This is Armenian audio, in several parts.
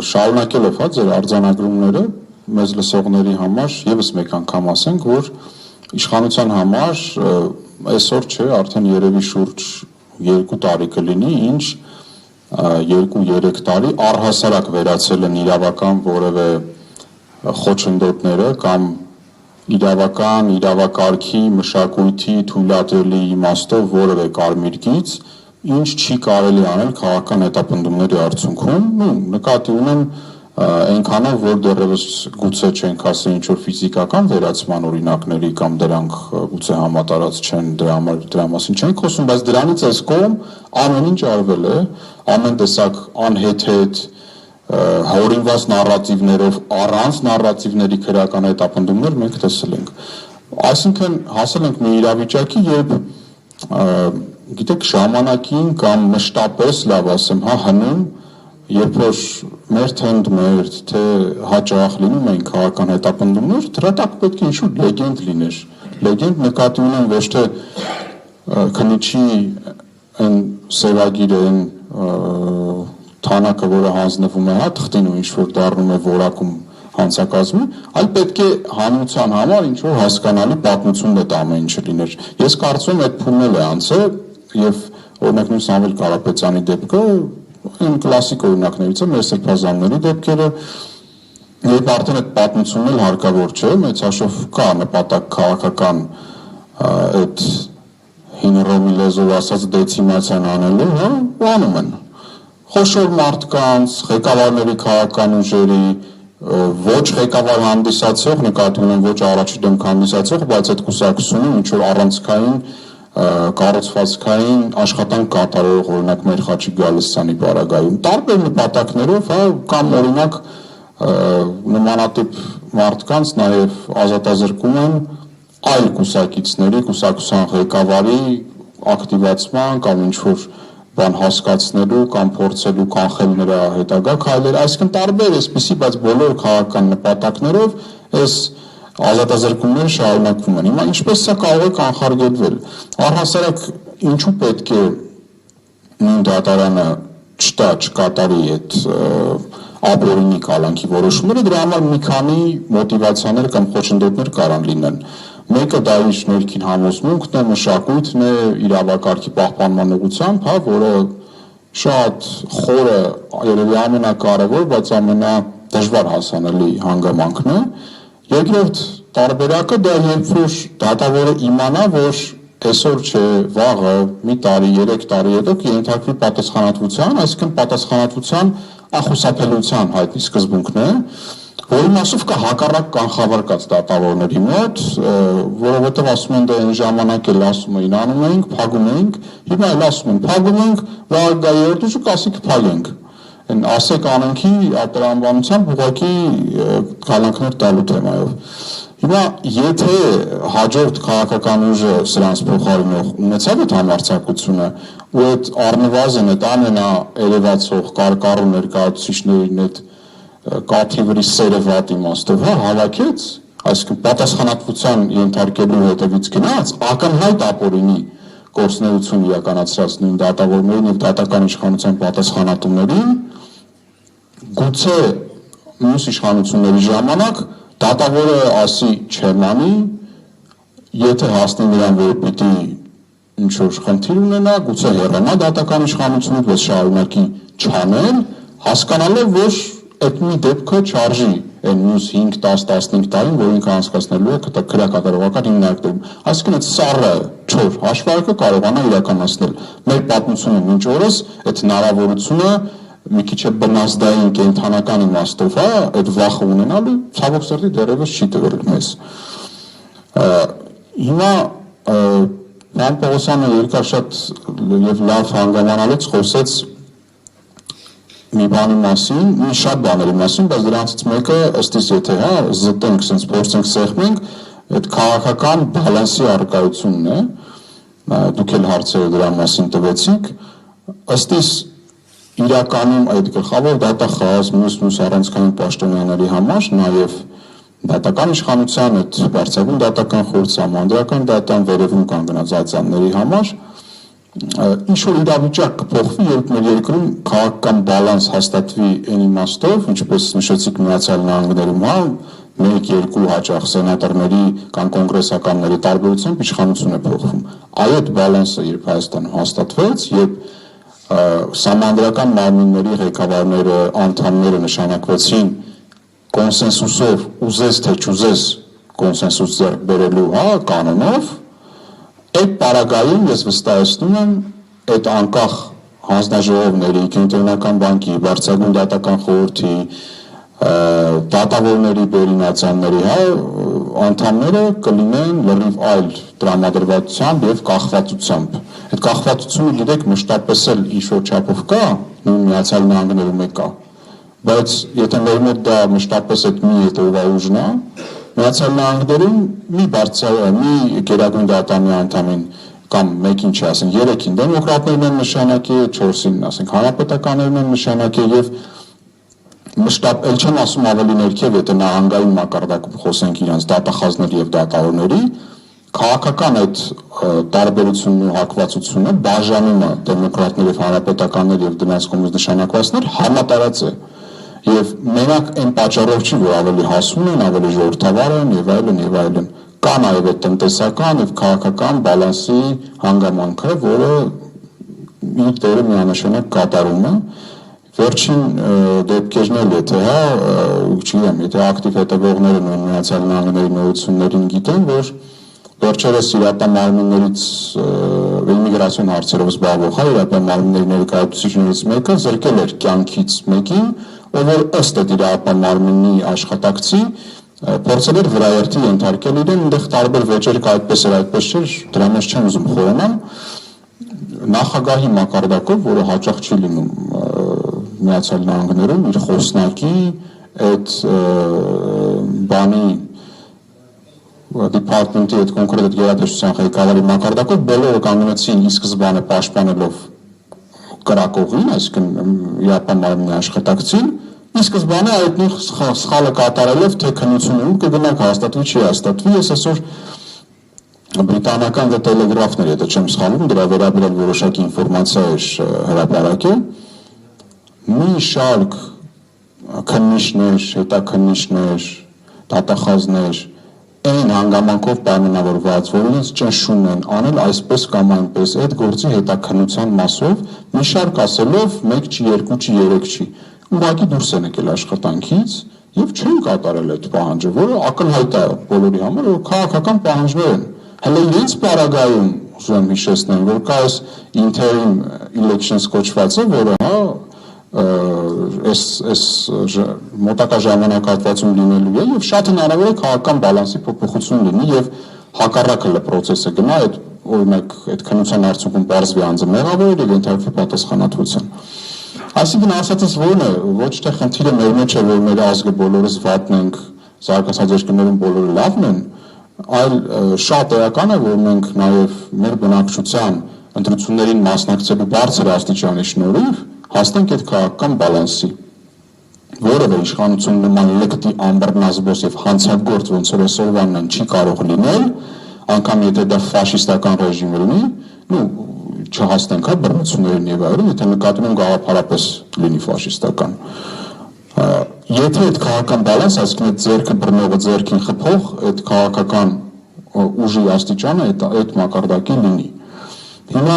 շարունակելով ձեր արձանագրումները մեզ լսողների համար եւս մեկ անգամ ասենք, որ իշխանության համար այսօր չէ, արդեն երևի շուրջ 2 տարի կլինի, ինչ 2-3 տարի առհասարակ վերացել են իրավական որևէ խոչընդոտները կամ իրավակարգի, մշակույթի, թույլատրելի իմաստով որևէ կարմիր գիծ, ինչ չի կարելի անել քաղաքական հետապնդումների արդյունքում, նկատի ունեմ այնքանով, որ դեռևս գուցե չենք ասել ինչ-որ ֆիզիկական վերացման օրինակների կամ դրանք գուցե համատարած չեն, դրա մասին չենք խոսում, բայց դրանից այս կողմ ամեն ինչ արվել է, ամեն տեսակ անհեթեթ հորինված նարատիվներով, առանց նարատիվների քրեական հետապնդումներ մենք տեսել ենք։ Այսինքն հասել ենք մի իրավիճակի, երբ գիտեք ժամանակին կամ մշտապես լավ ասեմ, հնում, երբ որ մեր թե հաճախ լինում են քաղաքական հետապնդումներ, դրա տակ պետք է ինչ-որ լեգենդ լիներ։ Լեգենդ նկատի ունեմ ոչ թե քննիչի այն սևագիրը, այն թանակը, որը հանձնվում է, թղթին ու ինչ-որ դառնում է որակում հանցակազմի, այլ պետք է հանրության համար ինչ-որ հասկանալի պատմություն այդ ամեն ինչը լիներ։ Ես կարծում եմ այդ փուլն էլ է անցել եւ օրինակ նույն Սամվել Կարապետյանի դեպքը այն կլասիկ օրինակներից է, մեր սրբազանների դեպքերը, երբ արդեն այդ պատմությունն էլ հարկավոր չէ, մեծ հաշվով կա նպատակ քաղաքական այդ հին ռոմի լեզվով ասած դեցիմացիան անելու, անում են։ Խոշոր մարդկանց, ղեկավարների քաղաքական ուժերի, ոչ ղեկավար հանդիսացող, նկատի ունեմ ոչ առաջի դեմք հանդիսացող, բայց այդ կուսակցությունը ինչ-որ առանցքային կառուցվածքային աշխատանք կատարող, օրինակ մեր Խաչիկ Գալստյանի պարագայում, տարբեր նպատակներով, կամ օրինակ նմանատիպ մարդկանց նաև ազատազրկում են այլ կուսակիցների, կուսակցության ղեկավարի ակտիվացման կամ ինչ-որ բան հասկացնելու կամ փորձելու կանխել նրա հետագա քայլերը, այսինքն տարբեր էսպիսի, բայց բոլոր քաղաքական նպատակներով այս ազատազրկումները շարունակվում են։ Հիմա ինչպես սա կարող է կանխարգելվել։ Առհասարակ ինչու պետք է նույն դատարանը չկատարի այդ ապօրինի կալանքի որոշումները, դրա համար մի քանի մոտիվացիաներ կամ խոչընդոտներ կարան լինեն։ Մեկը դա իր ներքին համոզմունքն է, մշակույթն է, իրավակարգի պահպանման ուղղությամբ, որը շատ խորը, երևի ամենակարևոր, բայց ամենադժվար հասանելի հանգամանքն է։ Երկրորդ տարբերակը դա երբ որ դատավորը իմանա, որ այսօր չէ, վաղը, մի տարի, 3 տարի հետո կենթարկվի պատասխանատվության, այսինքն պատասխանատվության անխուսափելիության հայտնի սկզբունքն է, որի մասով կա հակառակ կանխավարկած դատավորների մոտ, որովհետև ասում են դա այն ժամանակ էլ ասում էին անում էինք, փակում էինք, հիմա էլ ասում են փակում ենք, վաղ գա երրորդ ուժը կասենք փակենք։ Այն ասեք անենքի տրամաբանությամբ ուղղակի կալանքներ տալու թեմայով։ Հիմա եթե հաջորդ քաղաքական ուժը սրանց փոխարինող ունեցավ այդ համարձակությունը ու այդ առնվազն այդ ամենաերևացող կարկառու ներկայացուցիչներին այդ կաթի վրի սերը վատ իմաստով հավաքեց, այսինքն պատասխանատվության ենթարկելու հետևից գնաց, ակնհայտ ապօրինի գործունեություն իրականացրած նույն դատավորներին եւ դատական իշխանության պատասխանատուներին, գուցե մյուս իշխանությունների ժամանակ դատավորը ասի չեմ անի, եթե հասնի նրան, որ պիտի ինչ-որ խնդիր ունենա, գուցե հեռանա դատական իշխանությունից, բայց շարունակի չանել, հասկանալով, որ այդ մի դեպքը չարժի այն մյուս 5-10-15 տարին, որ ինքը անցկացնելու է քրեակատարողական հիմնարկներում։ Այսինքն այդ սառը չոր հաշվարկը կարողանա իրականացնել։ Մեր պատմությունը մինչ օրս այդ հնարավորությունը մի քիչ է բնազդային կենթանական իմաստով, այդ վախը ունենալու ցավոք սրտի դեռևս չի տվել մեզ։ Հիմա Պարոն Պողոսյանը երկար շատ եւ լավ հանգամանալից խոսեց մի բանի մասին, մի շատ բաների մասին, բայց դրանցից մեկը ըստ իս եթե զտենք, sense փորձենք սեղմենք, այդ քաղաքական բալանսի առկայությունն է, դուք էլ հարցերը դրա մասին տվեցիք, ըստ իս իրականում այդ գլխավոր դատախազ, մյուս առանցքային պաշտոնյաների համար, նաև դատական իշխանության այդ բարձրագույն դատական խորհրդ, համանդրական դատան, վերևում կանգնած ածանների համար ինչ որ իրավիճակ կփոխվի, երբ մեր երկրում քաղաքական բալանս հաստատվի այն իմաստով, ինչպես նշեցիք Միացյալ Նահանգներում, 1-2 հաճախ սենատորների կամ կոնգրեսականների տարբերությամբ իշխանություն է փոխվում։ Այդ բալանսը երբ Հայաստանում հաստատվեց, երբ սահմանադրական մարմինների ղեկավարները, անդամները նշանակվեցին կոնսենսուսով, ուզես թե չուզես կոնսենսուս ձեռք բերելու կանոնով, այդ պարագայում ես վստահեցնում եմ այդ անկախ հանձնաժողովների, Կենտրոնական բանկի, Բարձրագույն դատական խորհրդի, դատավորների, բերինացանների անդամները կլինեն լրիվ այլ տրամադրվածությամբ եւ կախվածությամբ։ Այդ կախվածությունը գիտեք մշտապես էլ ինչ-որ չափով կա, նույն Միացյալ Նահանգներում է կա, բայց եթե մեր մոտ դա մշտապես այդ մի հետևողուժն է, Միացյալ Նահանգներում մի գերագույն դատարանի անդամին կամ մեկին չի ասեն, 3-ին դեմոկրատներն են նշանակի, 4-ին ասենք հանրապետականներն են նշանակի եւ մշտապես էլ չեմ ասում ավելի ներքև, եթե նահանգային մակարդակում խոսենք իրանց դատախազների եւ դատավորների, քաղաքական այդ տարբերությունն ու հակվածությունը բաժանումը դեմոկրատներ եւ հանրապետականներ եւ դրանց կողմից նշանակվածներ համատարած է։ Եվ մենակ այն պատճառով չի, որ ավելի հասուն են, ավելի ժողովրդավար են եւ այլն, կա նաեւ այդ տնտեսական եւ քաղաքական բալանսի հանգամանքը, որը իր դերը միանշանակ կատարում է։ Վերջին դեպքերն էլ եթե չգիտեմ, եթե ակտիվ հետևողները նույն Միացյալ Նահանգների նորություններին գիտեն, որ վերջերս իրական մարմիններից իմիգրացիոն հարցերով զբաղվող իրական մարմինների ներկայացուցիչներից մեկը զրկել էր կյանքից մեկին, ով որ ըստ այդ իրական մարմինի աշխատակցի փորձել էր վրաերթի ենթարկել իրեն, այնտեղ տարբեր վեճեր կա, այդպես չէր, դրա մեջ չեմ ուզում խորանալ, նախագահի մակարդակով, որը հաճախ չի լինում Միացյալ Նահանգներում, իր խոսնակի այդ բանի դիպարտմենտի այդ կոնկրետ գերատեսչության ղեկավարի մակարդակով բոլորը կանգնեցին ի սկզբանե պաշտպանելով կրակողին, այսինքն իրական մարմնի աշխատակցին, ի սկզբանե այդ նույն սխալը կատարելով թե քննությունում կգնանք հաստատվի, չի հաստատվի, ես այսօր բրիտանական տելեգրաֆներ, եթե չեմ սխալվում, դրա վերաբերյալ որոշակի ինֆորմացիա էր հրապարակել, մի շարք քննիչներ, հետաքննիչներ, դատախազներ այն հանգամանքով պայմանավորված, որ իրենց ճնշում են անել այսպես կամ այնպես, այդ գործի հետաքննության մասով, մի շարք ասելով 1 չի, 2 չի, 3 չի, ուղղակի դուրս են եկել աշխատանքից եւ չեն կատարել այդ պահանջը, որը ակնհայտ է բոլորի համար, որ քաղաքական պահանջներ են։ Հələ իրենց պարագայում ուզում եմ հիշեցնեմ, որ կա այս interim elections կոչվածը, որը այս մոտակա ժամանակահատվածում լինելու է եւ շատ հնարավոր է քաղաքական բալանսի փոփոխություն լինի եւ հակառակը process-ը գնա, այդ օրինակ այդ քննության արդյունքում բարձվի անձը մեղավոր եւ ենթարկվի պատասխանատվության։ Այսինքն ասածս ո՞րն է, ոչ թե խնդիրը մեր մեջ է, որ մեր ազգը բոլորս վատն ենք, զարգացած երկրներում բոլորը լավն են, այլ շատ էական է, որ մենք նաեւ մեր բնակչության ընտրություններին մասնակցելու բարձր աստիճանի շնորհիվ հասնենք այդ քաղաքական բալանսի, որևէ իշխանություն նման լկտի ամբռնազբոս եւ հանցագործ ոնց որ այսօրվանն չի կարող լինել, անգամ եթե դա ֆաշիստական ռեժիմ լինի, չհասնենք բռնություններին եւ այլն, եթե նկատում ենք գաղափարապես լինի ֆաշիստական։ Եթե այդ քաղաքական բալանս, այսինքն այդ ձեռքը բռնողը ձեռքին խփող, այդ քաղաքական ուժի աստիճանը այդ մակարդակի լինի։ Հիմա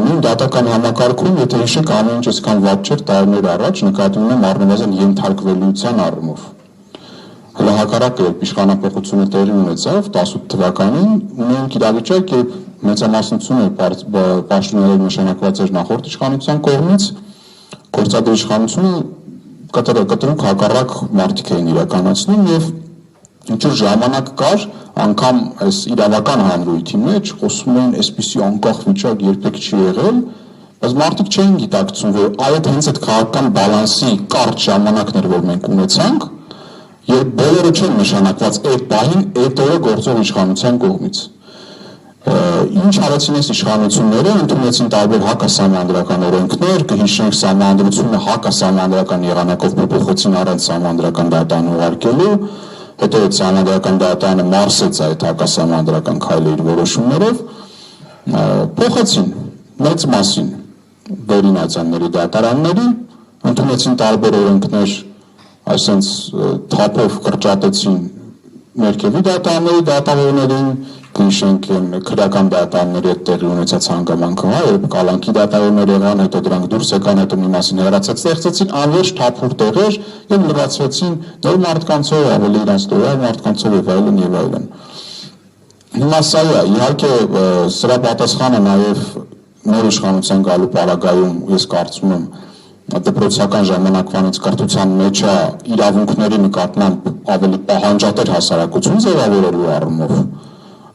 նույն դատական համակարգում, եթե հիշեք, ամեն ինչ այսքան վատ չէր տարիներ առաջ, նկատում եմ առնվազն ենթարկվելիության առումով։ Հələ հակառակը, երբ իշխանապողությունը տեղի ունեցավ 18 թվականին, ունենք իրավիճակ, երբ մեծամասնությունը պաշտոնյաներ նշանակված էր նախորդ իշխանության կողմից, գործադիր իշխանությունը կտրուկ հակառակ մարդիկ էին իրականացնում եւ ինչ-որ ժամանակ կար, անգամ այս իրավական հանրույթի մեջ խոսում էին այսպիսի անկախ վիճակ երբեք չի եղել, բայց մարդիկ չէին գիտակցում, որ այդ հենց այդ քաղաքական բալանսի կարճ ժամանակն էր, որ մենք ունեցանք, երբ բոլորը չեն նշանակված այդ պահին այդ օրը գործող իշխանության կողմից։ Ինչ արեցին այս իշխանությունները, ընդունեցին տարբեր հակասահմանադրական օրենքներ, կհիշենք սահմանադրությունը հակասահմանադրական եղանակով փոփոխեցին առանց սահմանադրական դատան ուղարկելու, հետո այդ սահմանադրական դատանը մարսեց այդ հակասահմանադրական քայլերի որոշումներով, փոխեցին, մեծ մասին վերինացանների դատարանների ընդունեցին տարբեր օրենքներ, այսպես թափով կրճատեցին ներքևի դատարանների դատավորներին, քննենք քրեական դատարանների հետ տեղի ունեցած հանգամանքը, երբ կալանքի դատարաններ եղան, հետո դրանք դուրս եկան, հետո մի մասին հեռացած ստեղծեցին անվերջ թափուր տեղեր եւ լրացվեցին նոր մարդկանցով, ավելի իրենց տորյալ մարդկանցով եւ այլն եւ այլն։ Հիմա սա է, իհարկե սրա պատասխանը նաեւ նոր իշխանության գալու պարագայում ես կարծում եմ դպրոցական ժամանակվանից կրթության մեջ է իրավունքների նկատմամբ ավելի պահանջատեր հասարակություն ձևավորելու առումով,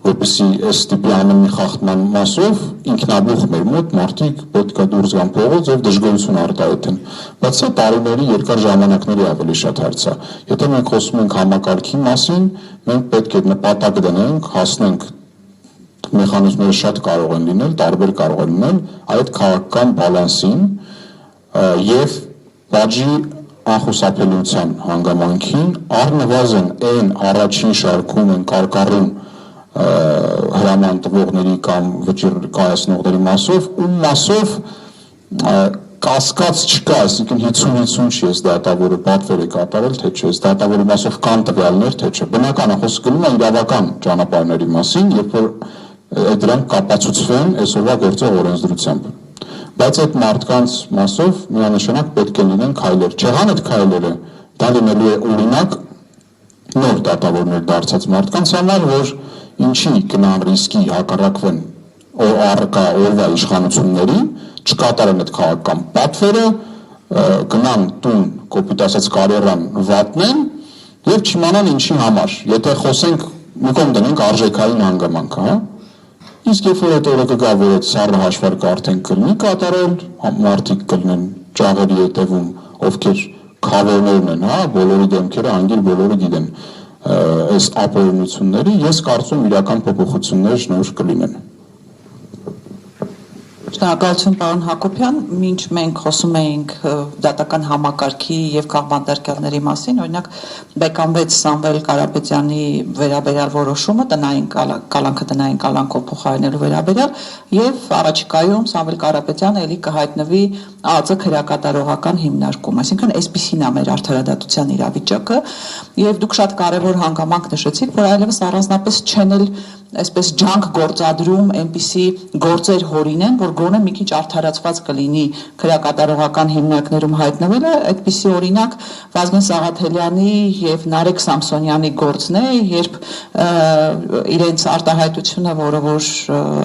որպեսզի այս տիպի ամենի խախտման մասով ինքնաբուխ մեր մոտ մարդիկ պետք է դուրս գան փողոց եւ դժգոհություն արտահայտեն, բայց սա տարիների երկար ժամանակների ավելի շատ հարց է։ Եթե մենք խոսում ենք համակարգի մասին, մենք պետք է նպատակ դնենք, հասնենք մեխանիզմները շատ կարող են լինել, տարբեր կարող են լինել, այդ քաղաքական բալանսին եւ բաժի անխուսափելիության հանգամանքին առնվազն այն առաջին շարքում են կարկառում հրաման տվողների կամ վճիռ կայացնողների մասով ու մասով կասկած չկա, այսինքն 50-50 չի ես դատավորը պատվեր է կատարել, թե չէ, ես դատավորի մասով կան տվյալներ, թե չէ։ Բնական է խոսքը գնում է իրավական ճանապարհների մասին, երբ որ դրանք կապացուցվեն այսօրվա գործող օրենսդրությամբ։ Բայց այդ մարդկանց մասով միանշանակ պետք է լինեն քայլեր։ Չեղան այդ քայլերը, դա լինելու է օրինակ նոր դատավորներ դարձած մարդկանց համար, որ ինչի կնան ռիսկի հակառակվեն առկա օրվա իշխանությունների, չկատարեն այդ քաղաքական պատվերը, գնան տուն, կոպիտ ասած կարիերան վատնեն եւ չիմանան ինչի համար։ Եթե խոսենք, մի կողմ դնենք արժեքային հանգամանքը, հա։ Իսկ երբ որ այդ օրը կգա, որ այդ սառը հաշվարկը արդեն կլինի կատարել, մարդիկ կլինեն ճաղերի հետևում, ովքեր քավորներն են, հա, բոլորի դեմքերը անգիր բոլորը գիտեն այս ապօրինությունների, ես կարծում եմ իրական փոփոխություններ շնորհ կլինեն։ Շնորհակալություն պարոն Հակոբյան, մինչ մենք խոսում էինք դատական համակարգի եւ քաղբանտարկյալների մասին, օրինակ բեկանվեց Սամվել Կարապետյանի վերաբերյալ որոշումը տնային կալանքը տնային կալանքով փոխարինելու վերաբերյալ եւ առաջիկայում Սամվել Կարապետյանը ելի կհայտնվի ԱԱԾ քրեակատարողական հիմնարկում, այսինքն այսպիսին է մեր արդարադատության իրավիճակը եւ դուք շատ կարեւոր հանգամանք նշեցիք, որ այլևս առանձնապես չեն էլ այսպես ջանք գործադրում այնպիսի գործեր հորինեն, որ գոնե մի քիչ արդարացված կլինի քրեակատարողական հիմնարկներում հայտնվելը, այդպիսի օրինակ Վազգեն Սաղաթելյանի եւ Նարեկ Սամսոնյանի գործն է, երբ իրենց արտահայտությունը, որը որ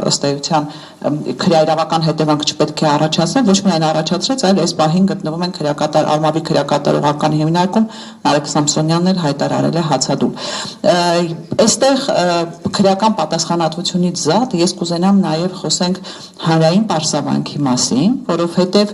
ըստ էության քրեաիրավական հետևանք չպետք է առաջացնեն, ոչ միայն առաջացրեց, այլ այս պահին գտնվում են Արմավի քրեակատարողական հիմնարկում, Նարեկ Սամսոնյանն էլ հայտարարել է հացադուլ։ Այստեղ քրեական պատասխանատվությունից զատ ես կուզենամ նաև խոսենք հանրային պարսավանքի մասին, որովհետև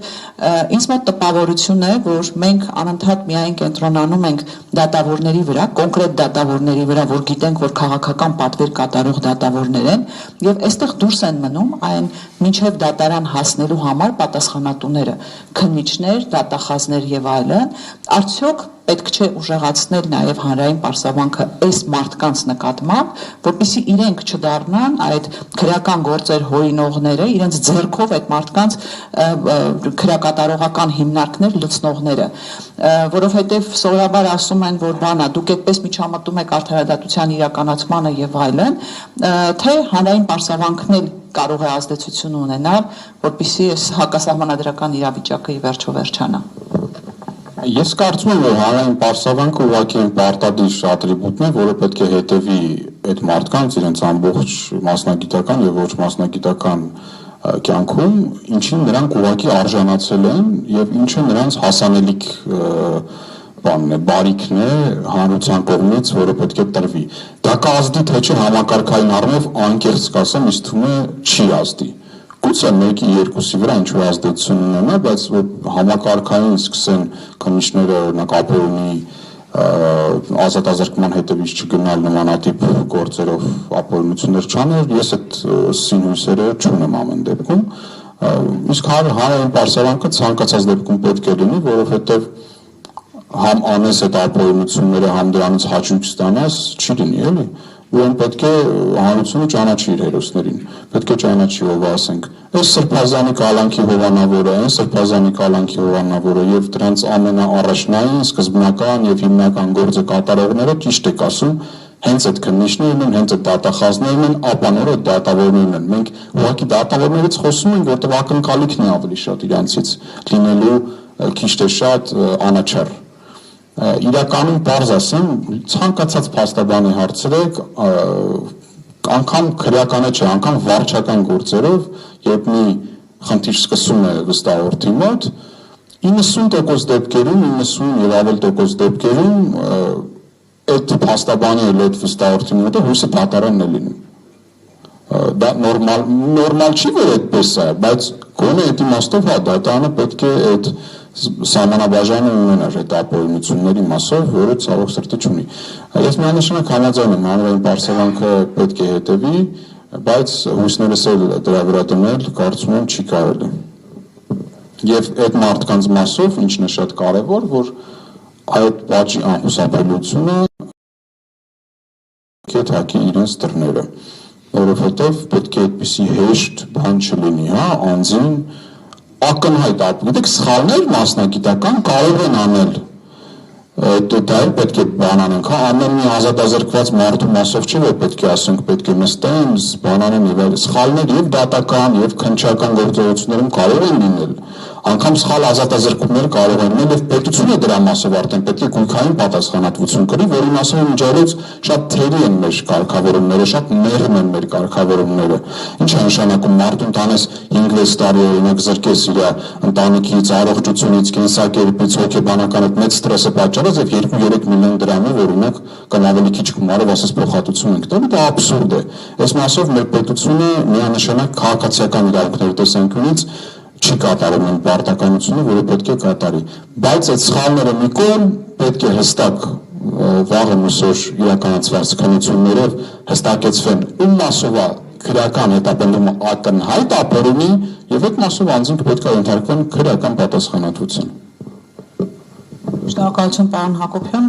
ինձ մոտ տպավորություն է, որ մենք անընդհատ միայն կենտրոնանում ենք դատավորների վրա, կոնկրետ դատավորների վրա, որ գիտենք, որ քաղաքական պատվեր կատարող դատավորներ են, եւ այստեղ դուրս են մնում այն մինչև դատարան հասնելու համար պատասխանատուները, քննիչներ, դատախազներ եւ այլն, արդյոք պետք չէ ուժեղացնել նաև հանրային պարսավանքը այս մարդկանց նկատմամբ, որպեսզի իրենք չդառնան այդ քրեական գործեր հորինողները, իրենց ձեռքով այդ մարդկանց քրեակատարողական հիմնարկներ լցնողները, որովհետև սովորաբար ասում են, որ բանա, դուք այդպես միջամտում եք արդարադատության իրականացմանը եւ այլն, թե հանրային պարսավանքն էլ կարող է ազդեցություն ունենալ, որպեսզի այս հակասահմանադրական իրավիճակը ի վերջո վերջանա։ Ես կարծում եմ, որ հանրային պարսավանքը ուղղակի այն պարտադիր ատրիբուտն է, որը պետք է հետևի այդ մարդկանց իրենց ամբողջ մասնագիտական եւ ոչ մասնագիտական կյանքում, ինչին նրանք ուղղակի արժանացել են եւ ինչը նրանց հասանելիք բանն է, բարիքն է հանրության կողմից, որը պետք է տրվի։ Դա կազդի թե չէ համակարգային առումով անկեղծ կասեմ, ինձ թվում է չի ազդի։ Գուցե մեկի երկուսի վրա ինչ-որ ազդեցություն ունենա, բայց համակարգային սկսեն քննիչները օրինակ ապօրինի ազատազրկման հետևից չգնալ նմանատիպ գործերով ապօրինություններ չանել, ես այդ սինհույսերը չունեմ ամեն դեպքում, իսկ հանրային պարսավանքը ցանկացած դեպքում պետք է լինի, որովհետև համ անես այդ ապօրինությունները, համ դրանից հաճույք ստանաս, չի լինի, էլի։ ուրեմն պետք է հանրությունը ճանաչի իր հերոսներին, պետք է ճանաչի ով ասենք, այս սրբազանի կալանքի հովանավորը, այն սրբազանի կալանքի հովանավորը եւ դրանց ամենաառաջնային, սկզբնական եւ հիմնական գործը կատարողները ճիշտ եք ասում, հենց այդ քննիչներն են, հենց այդ դատախազներն են, ապանորը դատավորներն են։ Մենք ուղղակի դատավորներից խոսում ենք, որտեղ ակնկալիքն է ավելի շատ իրանցից լինելու քիչ թե շատ անաչառ։ Իրականում պարզ ասեմ, ցանկացած փաստաբանի հարցրեք, անգամ քրեականը չէ, անգամ վարչական գործերով, երբ մի խնդիր սկսում է վստահորդի մոտ, 90% դեպքերում, 90 եւ ավել տոկոս դեպքերում այդ փաստաբանի այդ վստահորդի մոտը հույսը դատարանն է լինում։ Դա նորմալ չի, որ այդպես է, բայց գոնե այդ իմաստով հա դատարանը պետք է այդ սահմանաբաժանը ունենար այդ ապօրինությունների մասով, որը ցավոք սրտի չունի։ Ես միանշանակ համաձայն եմ, հանրային պարսելանքը պետք է հետևի, բայց հույսներս էլ դրա վրա դնել կարծում եմ չի կարելի։ Եվ այդ մարդկանց մասով, ինչն է շատ կարևոր, որ այդ բաժի անխուսափելիությունը պետք է հակի իրենց դռները, որովհետև պետք է այդպիսի հեշտ բան չլինի, հա, անձին ակնհայտ գիտեք, սխալներ մասնագիտական կարող են անել, դա էլ պետք է բան անենք, հա, ամեն մի ազատազրկված մարդու մասով չի, որ պետք է ասենք, պետք է նստեն, բան անեն եւ այլ, սխալներ եւ դատական եւ քննչական գործողություններում կարող են լինել, անգամ սխալ ազատազրկումներ կարող են լինել եւ պետությունը դրա մասով արդեն պետք է գույքային պատասխանատվություն կրի, որի մասով միջալից շատ թերի են մեր կարգավորումները, շատ մեղմ են մեր կարգավորումները։ Ինչ է նշանակում մարդուն տանես 5-6 տարի օրինակ զրկես իր ընտանիքից, առողջությունից, կենսակերպից, հոգեբանական այդ մեծ ստրեսը պատճառած եւ 2-3 միլիոն դրամով օրինակ կամ ավելի քիչ գումարով ասես փոխհատուցում ենք տալու, դա աբսուրդ է։ Այս մասով մեր պետությունը միանշանակ քաղաքացիական իրավունքների տեսանկյունից չի կատարում այն պարտականությունը, որը պետք է կատարի։ Բայց այդ սխալները մի կողմ պետք է հստակ վաղը մուսոր իրականացված քննություններով հստակեցվեն ում մասով է քրեական հետապնդումը ակնհայտ ապօրինի եւ այդ մասով անձինք պետք է ենթարկվեն քրեական պատասխանատվության։ Շնորհակալություն, պարոն Հակոբյան։